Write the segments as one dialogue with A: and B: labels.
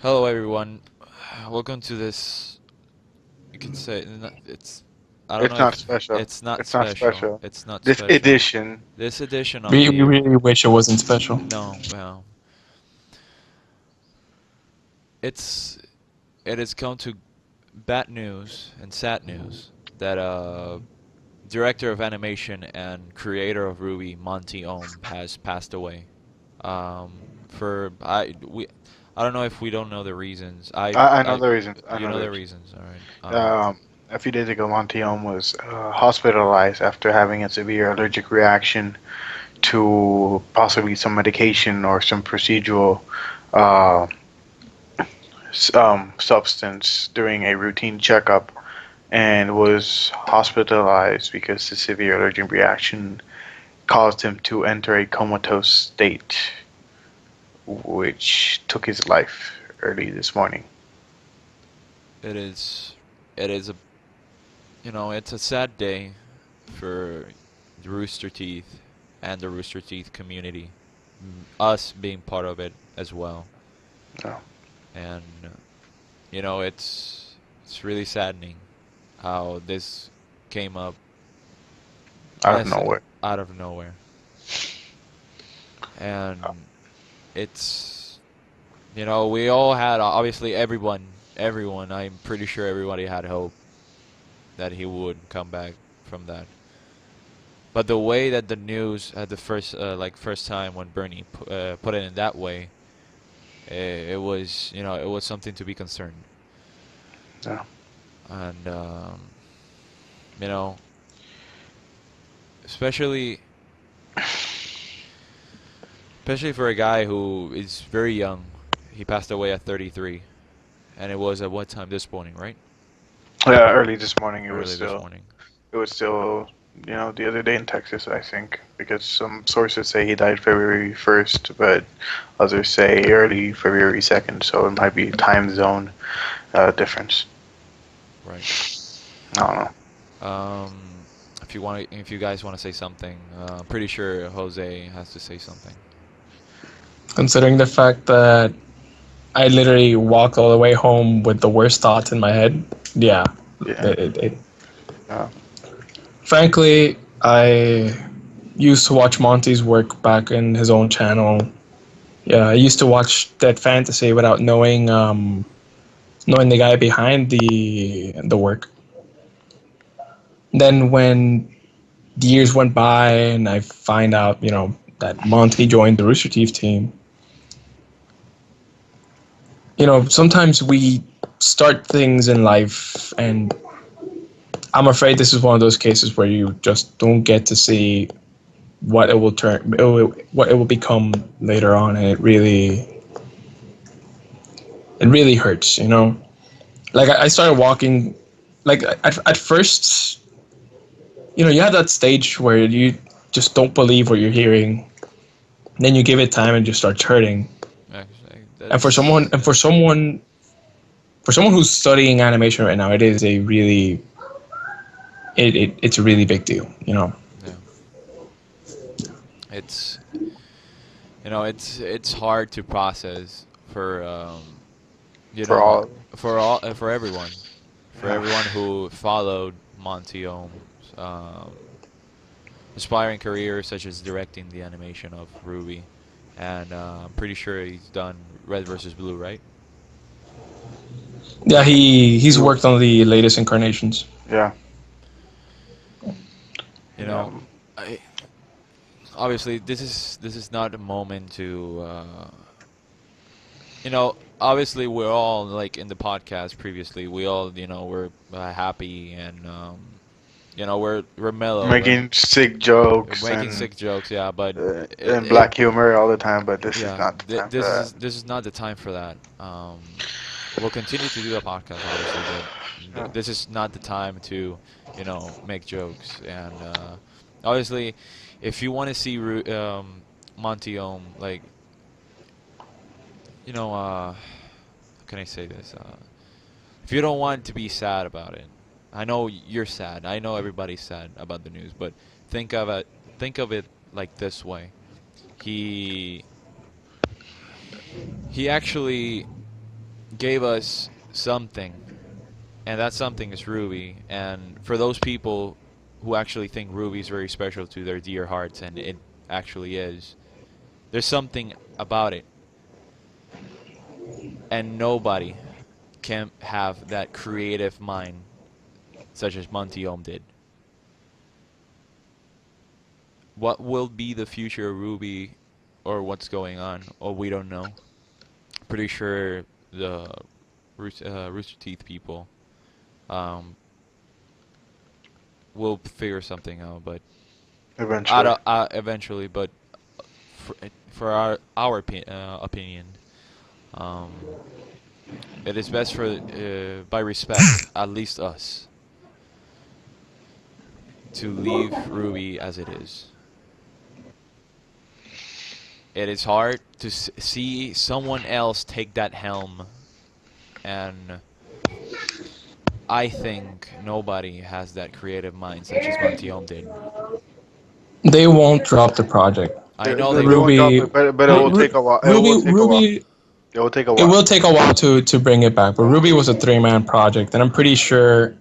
A: Hello, everyone. Welcome to this. You could say it's. I don't
B: It's
A: know
B: not
A: if
B: special.
A: it's not
B: It's not
A: special.
B: special.
A: It's not
B: This
A: special.
B: edition,
A: This edition of
C: We
A: the.
C: really wish it wasn't special.
A: No, well, it's. It has come to bad news and sad news that director of animation and creator of Ruby, Monty Oum, has passed away. For I don't know if we don't know the reasons.
B: I know the reasons. I
A: You
B: know
A: know
B: the
A: the
B: reasons.
A: reasons, all right.
B: A few days ago, Monty Oum was hospitalized after having a severe allergic reaction to possibly some medication or some procedural uh, substance during a routine checkup, and was hospitalized because the severe allergic reaction caused him to enter a comatose state, which took his life early this morning.
A: It is. It is a. It's a sad day for the Rooster Teeth and the Rooster Teeth community. Us being part of it as well,
B: No,
A: and it's really saddening how this came up
B: out of
A: honestly
B: nowhere.
A: out of nowhere, and it's we all had obviously everyone. I'm pretty sure everybody had hope that he would come back from that. But the way that the news at the first time when Bernie put it in that way, it was it was something to be concerned.
B: No.
A: And you know especially especially for a guy who is very young. He passed away at 33, and it was at what time this morning, right?
B: Yeah, early this morning
A: Early this morning.
B: it was still the other day in Texas, I think, because some sources say he died February 1st, but others say early February 2nd, so it might be time zone difference.
A: Right.
B: I don't know.
A: If you guys want to say something, I'm pretty sure Jose has to say something.
C: Considering the fact that I literally walked all the way home with the worst thoughts in my head, yeah.
B: Yeah.
C: It,
B: Uh,
C: frankly, I used to watch Monty's work back in his own channel. Yeah, I used to watch Dead Fantasy without knowing the guy behind the work. Then when the years went by and I find out, that Monty joined the Rooster Teeth team, sometimes we start things in life, and I'm afraid this is one of those cases where you just don't get to see what it will become later on, and it really hurts. Like I started walking, like at first, you have that stage where you just don't believe what you're hearing. Then you give it time and just starts hurting.
A: Actually,
C: And for someone,
A: that's
C: and for someone who's studying animation right now, it is a really it's a really big deal.
A: yeah. It's it's hard to process for
B: for all.
A: for everyone,
B: Yeah.
A: who followed Monty Ohm's aspiring career, such as directing the animation of Ruby, and I'm pretty sure he's done Red versus Blue, right?
C: Yeah, he's
B: You.
C: worked on the latest incarnations.
B: Yeah.
A: You
B: Yeah.
A: know, I obviously this is not a moment to obviously we're all like in the podcast previously we all we're happy and we're mellow,
B: Making sick
A: we're
B: jokes
A: making sick jokes, yeah, but
B: and black humor all the time, but this is
A: yeah,
B: not the time for that.
A: this is not the time for that. We'll continue to do the podcast obviously, but
B: Yeah.
A: this is not the time to make jokes. And obviously if you want to see Monty Ohm, like how can I say this? If you don't want to be sad about it, I know you're sad. I know everybody's sad about the news, but think of it think of it like this way. He he actually gave us something, and that something is Ruby. And for those people who actually think Ruby is very special to their dear hearts, and it actually is, there's something about it, and nobody can have that creative mind such as Monty Oum did. What will be the future of Ruby, or what's going on? Oh, we don't know. Pretty sure the Rooster Teeth people um, will figure something out, but
B: eventually.
A: eventually. But for, for our opinion, um, it is best for by respect, at least us, to leave Ruby as it is. It is hard to see someone else take that helm, and I think nobody has that creative mind such as Monty Oum did.
C: They won't drop the project.
A: I
B: They,
A: know
B: they
A: they
B: they won't
A: won't.
B: drop
C: Ruby,
B: it, but it will take a while. It will take a while.
C: Ruby.
B: It will take a
C: It
B: while.
C: will take a while to bring it back, but Ruby was a 3-man project, and I'm pretty sure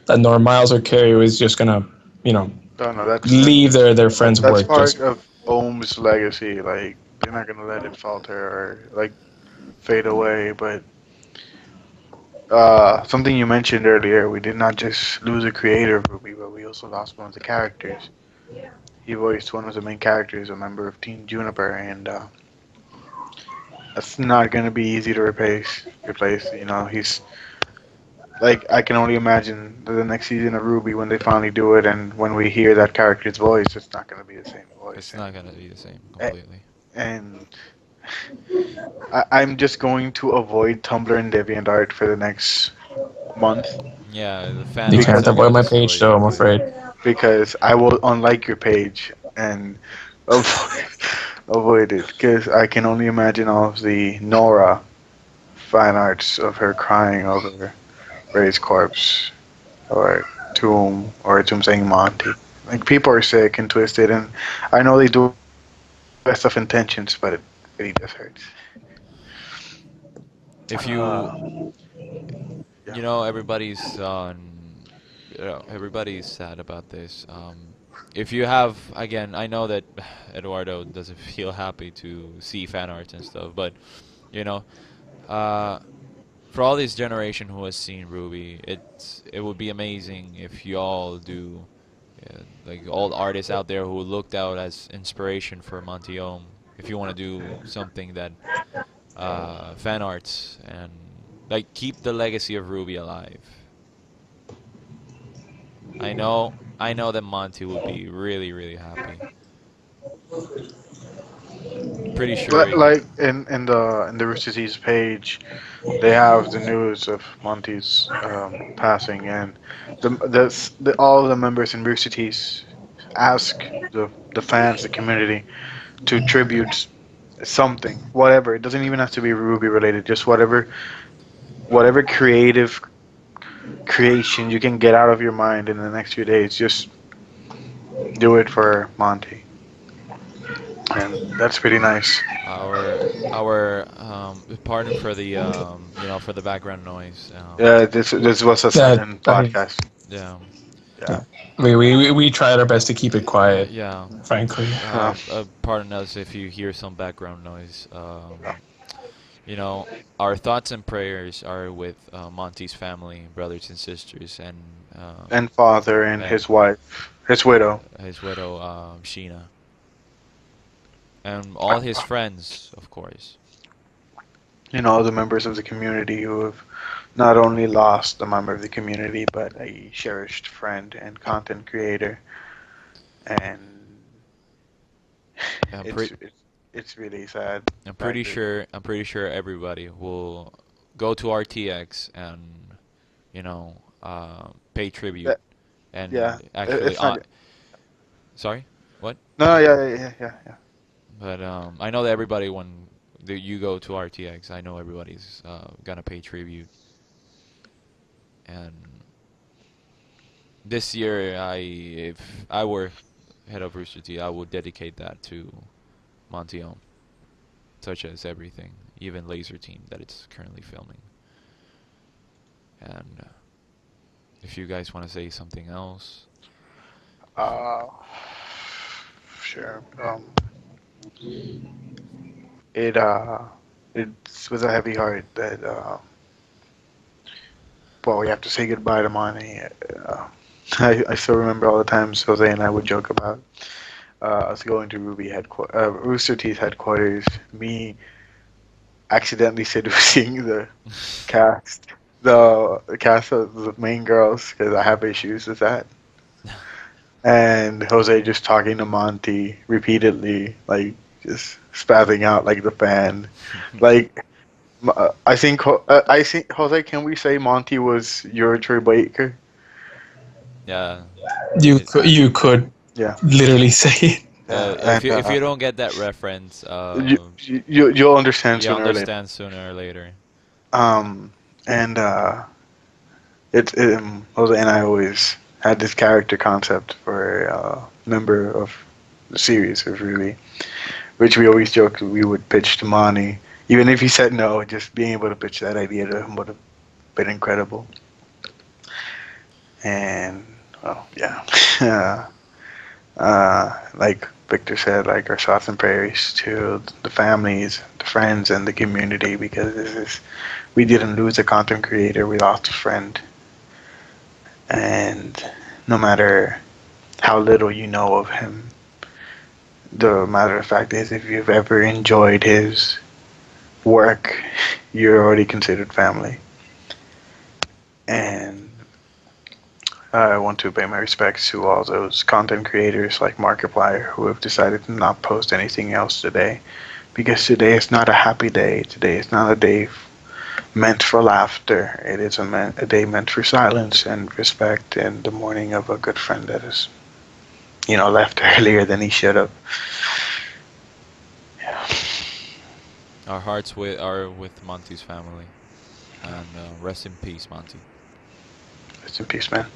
C: that nor Miles or Carrie was just gonna, you know,
B: No, no,
C: leave their friends'
B: that's
C: work
B: part
C: just.
B: of Ohm's legacy. Like they're not gonna let it falter or like fade away. But something you mentioned earlier, we did not just lose a creator of Ruby, but we also lost one of the characters. He voiced one of the main characters, a member of Team Juniper, and that's not gonna be easy to replace. Replace, you know, he's like I can only imagine the next season of Ruby when they finally do it, and when we hear that character's voice, it's not gonna be the same voice,
A: It's not gonna be the same
B: and
A: completely.
B: and I'm just going to avoid Tumblr and DeviantArt for the next month
A: Yeah, the fan
C: You
A: arts
C: can't
A: are
B: because
C: avoid
A: gonna
C: my
A: destroy
C: page, though.
A: you.
C: I'm afraid.
B: I will unlike your page and avoid, avoid it because I can only imagine all of the Nora fan arts of her crying over Ray's corpse or Tomb saying Monty. Like people are sick and twisted, and I know they do it with the best of intentions, but it really just hurts.
A: If
B: Uh,
A: you,
B: yeah.
A: everybody's everybody's sad about this. If you have, again, I know that Eduardo doesn't feel happy to see fan arts and stuff, but you know, uh, for all this generation who has seen Ruby, it would be amazing if y'all do, like all the artists out there who looked out as inspiration for Monty Ohm. If you want to do something that fan arts and like keep the legacy of Ruby alive. I know that Monty would be really, really happy. Pretty sure.
B: Like in the Rooster Teeth page, they have the news of Monty's passing, and all of the members in Rooster Teeth ask the fans, the community, to tribute something, whatever. It doesn't even have to be Ruby related. Just whatever creative creation you can get out of your mind in the next few days. Just do it for Monty, and that's pretty nice.
A: Pardon for the for the background noise.
B: Yeah, this was a
C: Yeah,
B: silent
C: I mean,
B: podcast.
A: Yeah,
B: Yeah.
C: yeah. We tried our best to keep it quiet,
A: yeah.
C: frankly.
A: Pardon us if you hear some background noise. You know, our thoughts and prayers are with Monty's family, brothers and sisters,
B: And father and
A: and
B: his wife, his widow.
A: his widow, Sheena, and all his friends, of course.
B: You know, the members of the community who have not only lost a member of the community, but a cherished friend and content creator. And
A: I'm
B: it's
A: pretty.
B: it's, it's really sad.
A: I'm
B: The fact
A: pretty
B: that
A: sure. I'm pretty sure everybody will go to RTX and pay tribute
B: that yeah,
A: and actually.
B: it's not.
A: Sorry, what?
B: No, yeah.
A: But I know that everybody when you go to RTX, I know everybody's gonna pay tribute. And this year, if I were head of Rooster Teeth, I would dedicate that to Monty Ohm, such as everything, even Laser Team that it's currently filming. And if you guys want to say something else,
B: Uh, sure. It it was a heavy heart that well, we have to say goodbye to Monty. I still remember all the times Jose and I would joke about us going to Rooster Teeth headquarters. Me accidentally seducing cast, the cast of the main girls because I have issues with that. And Jose just talking to Monty repeatedly, like just spazzing out like the fan. Like I think Jose, can we say Monty was your Troy Baker?
A: yeah,
C: You
A: it,
C: could, you could
B: Yeah,
C: literally say it.
B: yeah,
A: if you don't get that reference,
B: you'll understand
A: you
B: sooner or later.
A: understand sooner or later.
B: Um, and Jose and I always had this character concept for a member of the series, of really, which we always joked we would pitch to Monty. Even if he said no, just being able to pitch that idea to him would have been incredible. And well, yeah, like Victor said, like our thoughts and prayers to the families, the friends, and the community because we didn't lose a content creator, we lost a friend, and no matter how little you know of him, the matter of fact is if you've ever enjoyed his work, you're already considered family. And I want to pay my respects to all those content creators like Markiplier who have decided to not post anything else today. Because today is not a happy day. Today is not a day meant for laughter. It is a day meant for silence and respect and the mourning of a good friend that is, left earlier than he should have. Yeah.
A: Our hearts are with Monty's family, and rest in peace, Monty.
B: Rest in peace, man.